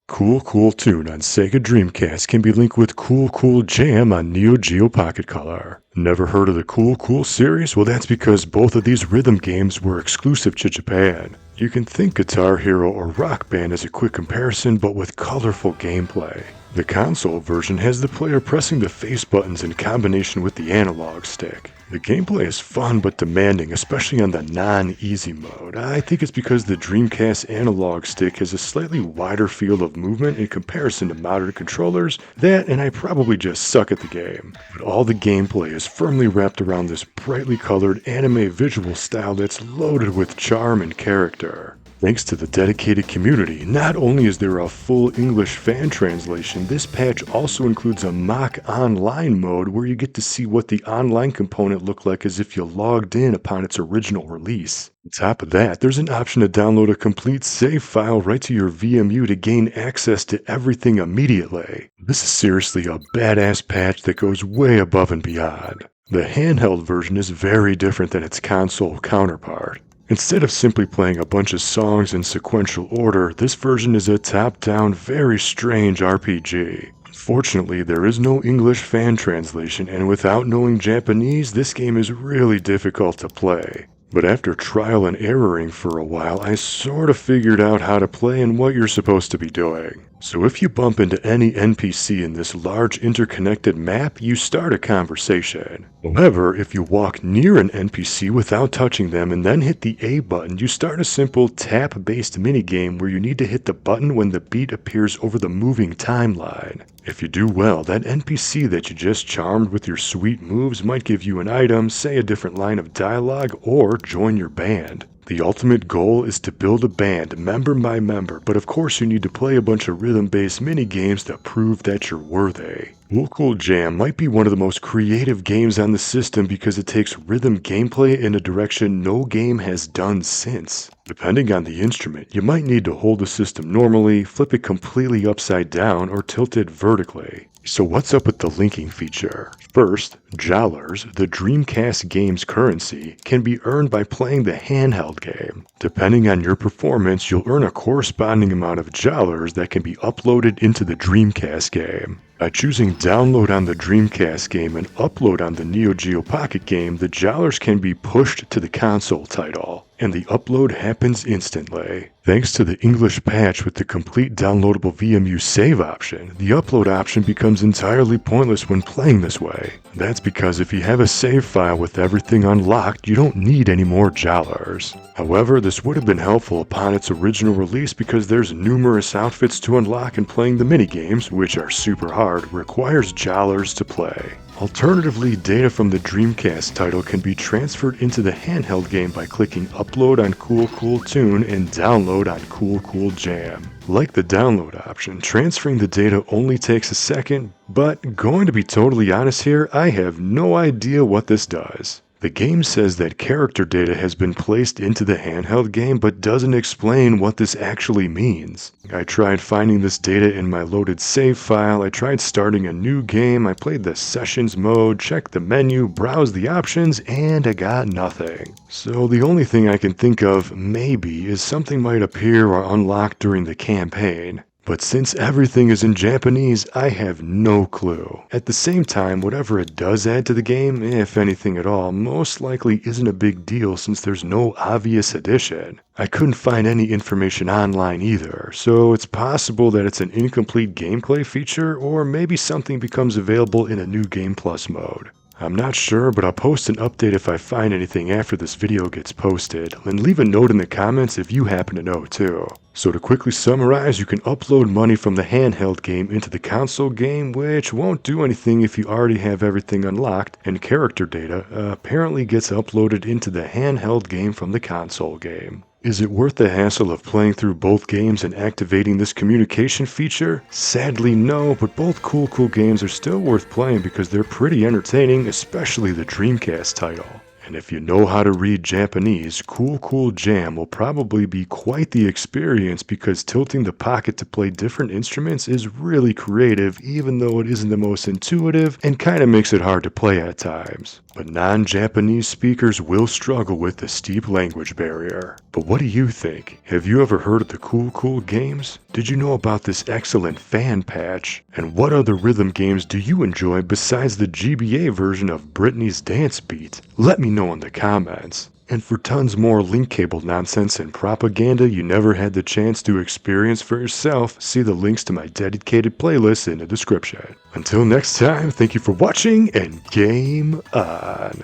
Cool Cool Toon on Sega Dreamcast can be linked with Cool Cool Jam on Neogeo Pocket Color. Never heard of the Cool Cool series? Well, that's because both of these rhythm games were exclusive to Japan. You can think Guitar Hero or Rock Band as a quick comparison, but with colorful gameplay. The console version has the player pressing the face buttons in combination with the analog stick. The gameplay is fun but demanding, especially on the non-easy mode. I think it's because the Dreamcast analog stick has a slightly wider field of movement in comparison to modern controllers. That, and I probably just suck at the game. But all the gameplay is firmly wrapped around this brightly colored anime visual style that's loaded with charm and character. Thanks to the dedicated community, not only is there a full English fan translation, this patch also includes a mock online mode where you get to see what the online component looked like as if you logged in upon its original release. On top of that, there's an option to download a complete save file right to your VMU to gain access to everything immediately. This is seriously a badass patch that goes way above and beyond. The handheld version is very different than its console counterpart. Instead of simply playing a bunch of songs in sequential order, this version is a top-down, very strange RPG. Fortunately, there is no English fan translation, and without knowing Japanese, this game is really difficult to play. But after trial and erroring for a while, I sort of figured out how to play and what you're supposed to be doing. So if you bump into any NPC in this large interconnected map, you start a conversation. However, if you walk near an NPC without touching them and then hit the A button, you start a simple tap-based minigame where you need to hit the button when the beat appears over the moving timeline. If you do well, that NPC that you just charmed with your sweet moves might give you an item, say a different line of dialogue, or join your band. The ultimate goal is to build a band, member by member, but of course you need to play a bunch of rhythm-based mini-games to prove that you're worthy. Cool Cool Jam might be one of the most creative games on the system because it takes rhythm gameplay in a direction no game has done since. Depending on the instrument, you might need to hold the system normally, flip it completely upside down, or tilt it vertically. So what's up with the linking feature? First, Jollars, the Dreamcast game's currency, can be earned by playing the handheld game. Depending on your performance, you'll earn a corresponding amount of Jollars that can be uploaded into the Dreamcast game. By choosing download on the Dreamcast game and upload on the Neogeo Pocket game, the Jollars can be pushed to the console title, and the upload happens instantly. Thanks to the English patch with the complete downloadable VMU save option, the upload option becomes entirely pointless when playing this way. That's because if you have a save file with everything unlocked, you don't need any more Jollars. However, this would have been helpful upon its original release because there's numerous outfits to unlock, and playing the minigames, which are super hard, requires Jollars to play. Alternatively, data from the Dreamcast title can be transferred into the handheld game by clicking Upload on Cool Cool Toon and Download on Cool Cool Jam. Like the download option, transferring the data only takes a second, but going to be totally honest here, I have no idea what this does. The game says that character data has been placed into the handheld game, but doesn't explain what this actually means. I tried finding this data in my loaded save file, I tried starting a new game, I played the sessions mode, checked the menu, browsed the options, and I got nothing. So the only thing I can think of, maybe, is something might appear or unlock during the campaign. But since everything is in Japanese, I have no clue. At the same time, whatever it does add to the game, if anything at all, most likely isn't a big deal since there's no obvious addition. I couldn't find any information online either, so it's possible that it's an incomplete gameplay feature, or maybe something becomes available in a new Game Plus mode. I'm not sure, but I'll post an update if I find anything after this video gets posted, and leave a note in the comments if you happen to know too. So to quickly summarize, you can upload money from the handheld game into the console game, which won't do anything if you already have everything unlocked, and character data apparently gets uploaded into the handheld game from the console game. Is it worth the hassle of playing through both games and activating this communication feature? Sadly no, but both Cool games are still worth playing because they're pretty entertaining, especially the Dreamcast title. And if you know how to read Japanese, Cool Cool Jam will probably be quite the experience because tilting the pocket to play different instruments is really creative, even though it isn't the most intuitive and kind of makes it hard to play at times. But non-Japanese speakers will struggle with the steep language barrier. But what do you think? Have you ever heard of the Cool Cool games? Did you know about this excellent fan patch? And what other rhythm games do you enjoy besides the GBA version of Britney's Dance Beat? Let me know in the comments. And for tons more link cable nonsense and propaganda you never had the chance to experience for yourself, see the links to my dedicated playlist in the description. Until next time, thank you for watching and game on.